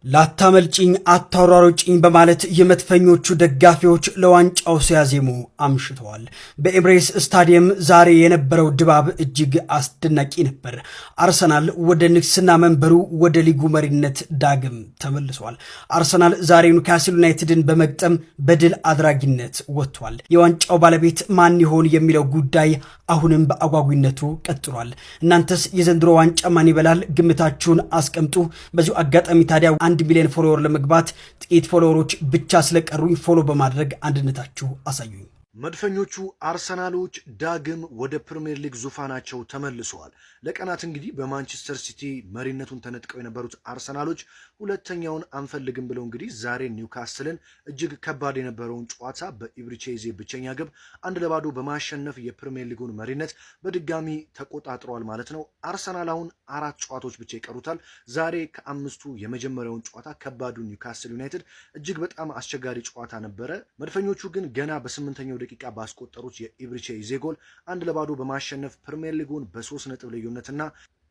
ላታመልጭኝ አታሯሩጭኝ በማለት የመድፈኞቹ ደጋፊዎች ለዋንጫው ሲያዜሙ አምሽተዋል። በኤምሬስ ስታዲየም ዛሬ የነበረው ድባብ እጅግ አስደናቂ ነበር። አርሰናል ወደ ንግስና መንበሩ ወደ ሊጉ መሪነት ዳግም ተመልሷል። አርሰናል ዛሬ ኒውካስል ዩናይትድን በመግጠም በድል አድራጊነት ወጥቷል። የዋንጫው ባለቤት ማን ይሆን የሚለው ጉዳይ አሁንም በአጓጊነቱ ቀጥሏል። እናንተስ የዘንድሮ ዋንጫ ማን ይበላል? ግምታችሁን አስቀምጡ። በዚሁ አጋጣሚ ታዲያ 1 ሚሊዮን ፎሎወር ለመግባት ጥቂት ፎሎወሮች ብቻ ስለቀሩኝ ፎሎ በማድረግ አንድነታችሁ አሳዩኝ። መድፈኞቹ አርሰናሎች ዳግም ወደ ፕሪሚየር ሊግ ዙፋናቸው ተመልሰዋል። ለቀናት እንግዲህ በማንቸስተር ሲቲ መሪነቱን ተነጥቀው የነበሩት አርሰናሎች ሁለተኛውን አንፈልግም ብለው እንግዲህ ዛሬ ኒውካስትልን እጅግ ከባድ የነበረውን ጨዋታ በኢብሪቼ ኤዜ ብቸኛ ግብ 1-0 በማሸነፍ የፕሪሚየር ሊጉን መሪነት በድጋሚ ተቆጣጥሯል ማለት ነው። አርሰናል አሁን 4 ጨዋታዎች ብቻ ይቀሩታል። ዛሬ ከአምስቱ የመጀመሪያውን ጨዋታ ከባዱ ኒውካስትል ዩናይትድ እጅግ በጣም አስቸጋሪ ጨዋታ ነበረ። መድፈኞቹ ግን ገና በ8ኛው ደቂቃ ባስቆጠሩት የኢብሪቼ ኤዜ ጎል 1-0 በማሸነፍ ፕሪሚየር ሊጉን በ3 ነጥብ ልዩነትና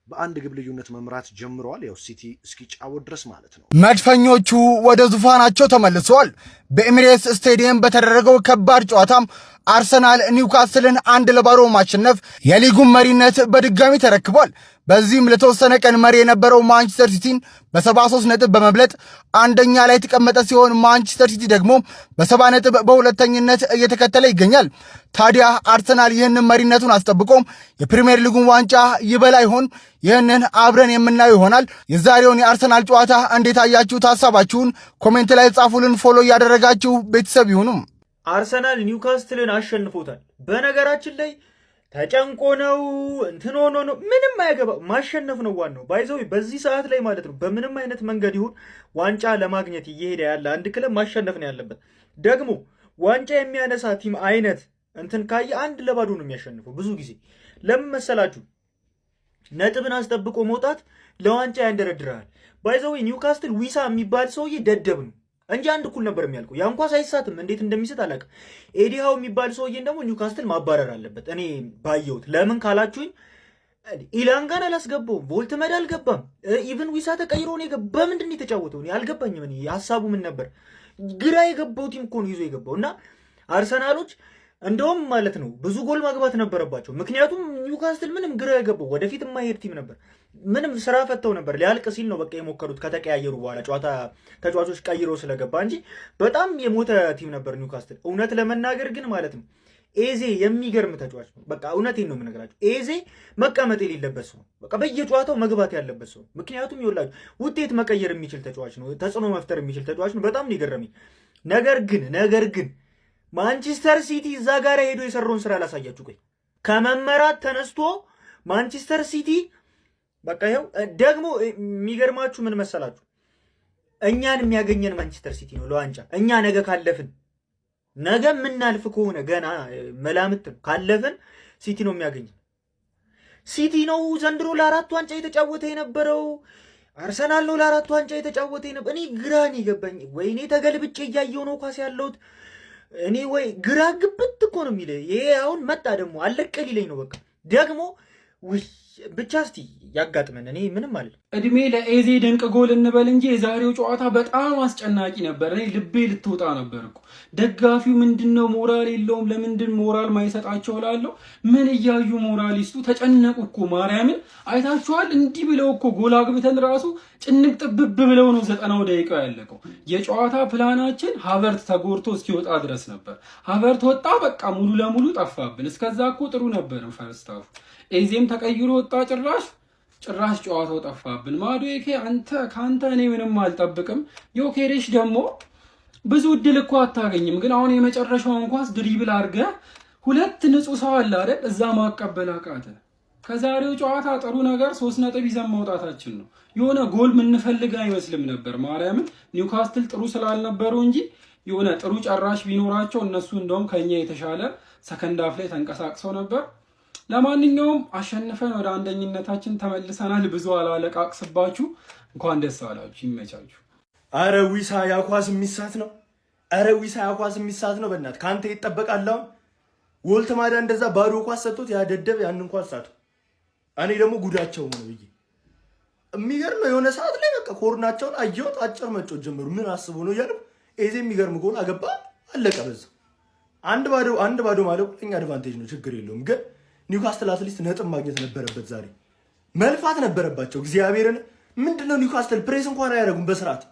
በአንድ ግብ ልዩነት መምራት ጀምረዋል። ያው ሲቲ እስኪጫወት ድረስ ማለት ነው። መድፈኞቹ ወደ ዙፋናቸው ተመልሰዋል። በኤሚሬትስ ስቴዲየም በተደረገው ከባድ ጨዋታም አርሰናል ኒውካስትልን 1-0 ማሸነፍ የሊጉን መሪነት በድጋሚ ተረክቧል። በዚህም ለተወሰነ ቀን መሪ የነበረው ማንቸስተር ሲቲን በ73 ነጥብ በመብለጥ አንደኛ ላይ የተቀመጠ ሲሆን ማንቸስተር ሲቲ ደግሞ በ70 ነጥብ በሁለተኝነት እየተከተለ ይገኛል። ታዲያ አርሰናል ይህንን መሪነቱን አስጠብቆም የፕሪሚየር ሊጉን ዋንጫ ይበላ ይሆን? ይህንን አብረን የምናየው ይሆናል። የዛሬውን የአርሰናል ጨዋታ እንዴት አያችሁት? ሀሳባችሁን ኮሜንት ላይ ጻፉልን። ፎሎ እያደረጋችሁ ቤተሰብ ይሁኑም። አርሰናል ኒውካስትልን አሸንፎታል። በነገራችን ላይ ተጨንቆ ነው እንትን ሆኖ ነው ምንም አያገባ፣ ማሸነፍ ነው ዋናው። ባይዘው በዚህ ሰዓት ላይ ማለት ነው በምንም አይነት መንገድ ይሁን ዋንጫ ለማግኘት እየሄደ ያለ አንድ ክለብ ማሸነፍ ነው ያለበት። ደግሞ ዋንጫ የሚያነሳ ቲም አይነት እንትን ካየ 1-0 ነው የሚያሸንፈው ብዙ ጊዜ። ለምን መሰላችሁ? ነጥብን አስጠብቆ መውጣት ለዋንጫ ያንደረድራል። ባይዘው ኒውካስትል ዊሳ የሚባል ሰውዬ ደደብ ነው እንጂ አንድ እኩል ነበር የሚያልቀው። ያ እንኳን ሳይሳትም እንዴት እንደሚሰጥ አላውቅም። ኤዲሃው የሚባል ሰውዬን ደግሞ ኒውካስትል ማባረር አለበት እኔ ባየሁት። ለምን ካላችሁኝ ኢላንጋን አላስገባውም፣ ቮልትመድ አልገባም፣ ኢቭን ዊሳ ተቀይሮ ነው የገባው። በምንድን ነው የተጫወተው? እኔ አልገባኝም። እኔ ሀሳቡ ምን ነበር? ግራ የገባው ቲም እኮ ነው ይዞ የገባው። እና አርሰናሎች እንደውም ማለት ነው ብዙ ጎል ማግባት ነበረባቸው። ምክንያቱም ኒውካስትል ምንም ግራ የገባው ወደፊት የማይሄድ ቲም ነበር። ምንም ስራ ፈተው ነበር። ሊያልቅ ሲል ነው በቃ የሞከሩት ከተቀያየሩ በኋላ ጨዋታ ተጫዋቾች ቀይሮ ስለገባ እንጂ በጣም የሞተ ቲም ነበር ኒውካስትል። እውነት ለመናገር ግን ማለት ነው ኤዜ የሚገርም ተጫዋች ነው። በቃ እውነቴን ነው የምነግራቸው። ኤዜ መቀመጥ የሌለበት ሰው፣ በቃ በየጨዋታው መግባት ያለበት ሰው። ምክንያቱም ይኸውላችሁ ውጤት መቀየር የሚችል ተጫዋች ነው፣ ተጽዕኖ መፍጠር የሚችል ተጫዋች ነው። በጣም ነው የገረመኝ። ነገር ግን ማንቸስተር ሲቲ እዛ ጋር ሄዶ የሰራውን ስራ ላሳያችሁ። ቆይ ከመመራት ተነስቶ ማንቸስተር ሲቲ በቃ ይኸው ደግሞ የሚገርማችሁ ምን መሰላችሁ? እኛን የሚያገኘን ማንቸስተር ሲቲ ነው ለዋንጫ። እኛ ነገ ካለፍን፣ ነገ የምናልፍ ከሆነ ገና መላምት ካለፍን ሲቲ ነው የሚያገኘን። ሲቲ ነው ዘንድሮ ለ4 ዋንጫ የተጫወተ የነበረው። አርሰናል ነው ለ4 ዋንጫ የተጫወተ የነበረው። እኔ ግራን ይገባኝ ወይ እኔ ተገልብጬ እያየው ነው ኳስ ያለሁት እኔ ወይ ግራ ግብት እኮ ነው የሚለ። ይሄ አሁን መጣ ደግሞ አለቀ ሊለኝ ነው በቃ ደግሞ ውይ ብቻ እስቲ ያጋጥመን። እኔ ምንም አለ እድሜ ለኤዜ ድንቅ ጎል እንበል እንጂ የዛሬው ጨዋታ በጣም አስጨናቂ ነበር። እኔ ልቤ ልትወጣ ነበር እኮ። ደጋፊው ምንድነው ሞራል የለውም? ለምንድን ሞራል ማይሰጣቸው እላለሁ። ምን እያዩ ሞራሊስቱ ተጨነቁ እኮ ማርያምን። አይታችኋል? እንዲህ ብለው እኮ ጎል አግብተን ራሱ ጭንቅ ጥብብ ብለው ነው 90 ደቂቃ ያለቀው። የጨዋታ ፕላናችን ሀቨርት ተጎርቶ እስኪወጣ ድረስ ነበር። ሀቨርት ወጣ፣ በቃ ሙሉ ለሙሉ ጠፋብን። እስከዛ እኮ ጥሩ ነበር ፈርስት ሃፍ። ኤዜም ተቀይሮ ወጣ፣ ጭራሽ ጨዋታው ጠፋብን። ማዱኬ ከአንተ እኔ ምንም አልጠብቅም። ዮኬሬሽ ደግሞ ብዙ እድል እኮ አታገኝም፣ ግን አሁን የመጨረሻውን ኳስ ድሪብል አድርገህ 2 ንጹህ ሰው አለ አይደል? እዛ ማቀበል አቃተ። ከዛሬው ጨዋታ ጥሩ ነገር 3 ነጥብ ይዘን መውጣታችን ነው። የሆነ ጎል ምንፈልግ አይመስልም ነበር ማርያምን። ኒውካስትል ጥሩ ስላልነበሩ እንጂ የሆነ ጥሩ ጨራሽ ቢኖራቸው እነሱ እንደውም ከኛ የተሻለ ሰከንድ ሃፍ ላይ ተንቀሳቅሰው ነበር። ለማንኛውም አሸንፈን ወደ አንደኝነታችን ተመልሰናል። ብዙ አላለቃቅስባችሁ፣ እንኳን ደስ አላችሁ፣ ይመቻችሁ። አረ ዊሳ ያኳስ የሚሳት ነው። በእናትህ ካንተ ይጠበቃል። አሁን ወልተማዳ እንደዛ ባዶ ኳስ ሰጥቶት ያደደብ ያንን ኳስ ሳቱ። እኔ ደግሞ ጉዳቸው ነው ብዬ የሚገርም የሆነ ሰዓት ላይ በቃ ኮርናቸውን አየሁት፣ አጭር መጮት ጀመሩ። ምን አስበው ነው እያሉ ኤዜ የሚገርም ጎል አገባ፣ አለቀ በዛ። አንድ ባዶ ማለት እኛ አድቫንቴጅ ነው፣ ችግር የለውም ግን ኒውካስትል አትሊስት ነጥብ ማግኘት ነበረበት። ዛሬ መልፋት ነበረባቸው። እግዚአብሔርን ምንድነው ኒውካስትል ፕሬስ እንኳን አያደርጉም በስርዓት።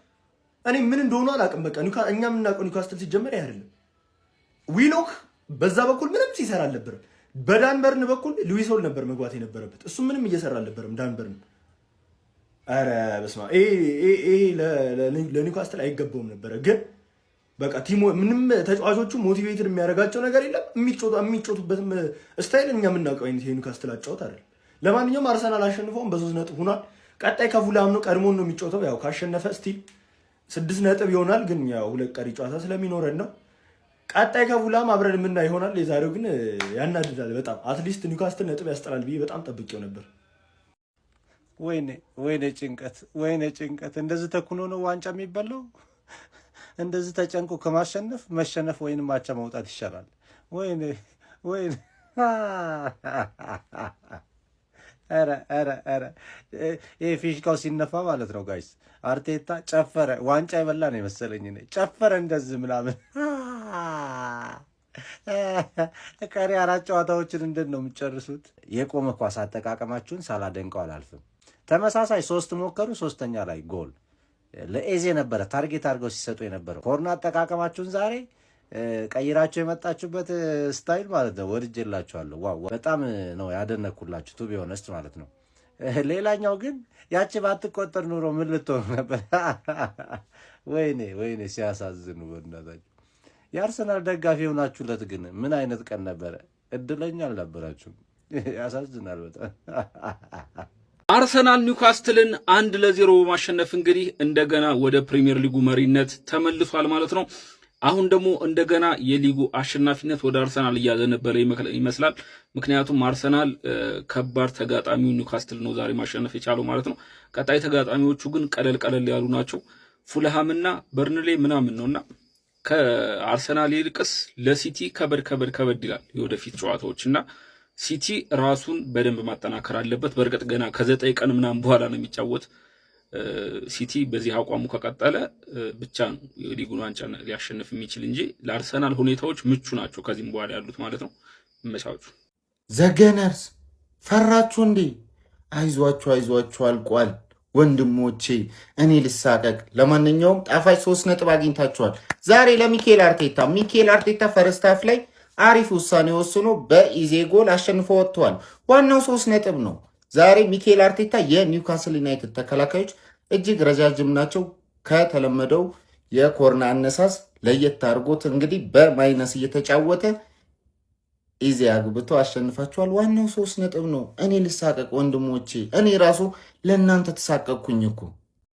እኔ ምን እንደሆነ አላውቅም። በቃ እኛ የምናውቀው ኒውካስትል ሲጀመር አይደለም። ዊሎክ በዛ በኩል ምንም ሲሰራ አልነበረም። በዳንበርን በኩል ሉዊስ ሆል ነበር መግባት የነበረበት፣ እሱ ምንም እየሰራ አልነበረም ዳንበርን። አረ በስመ አብ ይሄ ለኒውካስትል አይገባውም ነበረ ግን በቃ ቲሞ ምንም ተጫዋቾቹ ሞቲቬትድ የሚያደርጋቸው ነገር የለም። የሚጮቱበትም ስታይል እኛ የምናውቀው አይነት የኒውካስትል አጫወት አይደል። ለማንኛውም አርሰናል አሸንፈውን በ3 ነጥብ ሆኗል። ቀጣይ ከፉላም ነው ቀድሞን ነው የሚጫወተው። ያው ካሸነፈ ስቲል 6 ነጥብ ይሆናል። ግን ያው 2 ቀሪ ጨዋታ ስለሚኖረን ነው። ቀጣይ ከፉላም አብረን የምናይ ይሆናል። የዛሬው ግን ያናድዳል በጣም። አትሊስት ኒውካስትል ነጥብ ያስጠላል ብዬ በጣም ጠብቄው ነበር። ወይኔ ጭንቀት። እንደዚህ ተኩኖ ነው ዋንጫ የሚበላው? እንደዚህ ተጨንቆ ከማሸነፍ መሸነፍ ወይንም አቻ መውጣት ይሻላል። ወይኔ ኧረ ይሄ ፊሽካው ሲነፋ ማለት ነው ጋይስ፣ አርቴታ ጨፈረ። ዋንጫ የበላ ነው የመሰለኝ እኔ። ጨፈረ እንደዚህ ምናምን። ቀሪ 4 ጨዋታዎችን እንደት ነው የምትጨርሱት? የቆመ ኳስ አጠቃቀማችሁን ሳላደንቀው አላልፍም። ተመሳሳይ 3 ሞከሩ፣ 3ኛ ላይ ጎል ለኤዜ ነበረ ታርጌት አድርገው ሲሰጡ የነበረው። ኮርና አጠቃቀማችሁን ዛሬ ቀይራችሁ የመጣችሁበት ስታይል ማለት ነው ወድጄላችኋለሁ። ዋው በጣም ነው ያደነኩላችሁ ቱ ቢ ኦነስት ማለት ነው። ሌላኛው ግን ያቺ ባትቆጠር ኑሮ ምን ልትሆኑ ነበር? ወይኔ ሲያሳዝኑ በእናታችሁ። የአርሰናል ደጋፊ የሆናችሁለት ግን ምን አይነት ቀን ነበረ? እድለኛ አልነበራችሁም። ያሳዝናል በጣም። አርሰናል ኒውካስትልን 1-0 በማሸነፍ እንግዲህ እንደገና ወደ ፕሪሚየር ሊጉ መሪነት ተመልሷል ማለት ነው። አሁን ደግሞ እንደገና የሊጉ አሸናፊነት ወደ አርሰናል እያዘነበለ ይመስላል። ምክንያቱም አርሰናል ከባድ ተጋጣሚው ኒውካስትል ነው ዛሬ ማሸነፍ የቻለው ማለት ነው። ቀጣይ ተጋጣሚዎቹ ግን ቀለል ያሉ ናቸው። ፉልሃምና በርንሌ ምናምን ነውና ከአርሰናል ይልቅስ ለሲቲ ከበድ ይላል የወደፊት ጨዋታዎችና ሲቲ ራሱን በደንብ ማጠናከር አለበት። በእርግጥ ገና ከ9 ቀን ምናምን በኋላ ነው የሚጫወት። ሲቲ በዚህ አቋሙ ከቀጠለ ብቻ ነው የሊጉን ዋንጫ ሊያሸንፍ የሚችል እንጂ ለአርሰናል ሁኔታዎች ምቹ ናቸው ከዚህም በኋላ ያሉት ማለት ነው። መቻችሁ ዘገነርስ ፈራችሁ እንዴ? አይዟችሁ አልቋል ወንድሞቼ፣ እኔ ልሳቀቅ። ለማንኛውም ጣፋጭ 3 ነጥብ አግኝታችኋል ዛሬ ለሚኬል አርቴታ ፈርስት ሃፍ ላይ አሪፍ ውሳኔ ወስኖ በኢዜ ጎል አሸንፎ ወጥቷል። ዋናው 3 ነጥብ ነው። ዛሬ ሚኬል አርቴታ የኒውካስል ዩናይትድ ተከላካዮች እጅግ ረጃጅም ናቸው። ከተለመደው የኮርና አነሳስ ለየት አድርጎት እንግዲህ በማይነስ እየተጫወተ ኢዜ አግብቶ አሸንፋችኋል። ዋናው 3 ነጥብ ነው። እኔ ልሳቀቅ ወንድሞቼ፣ እኔ ራሱ ለእናንተ ተሳቀቅኩኝ እኮ።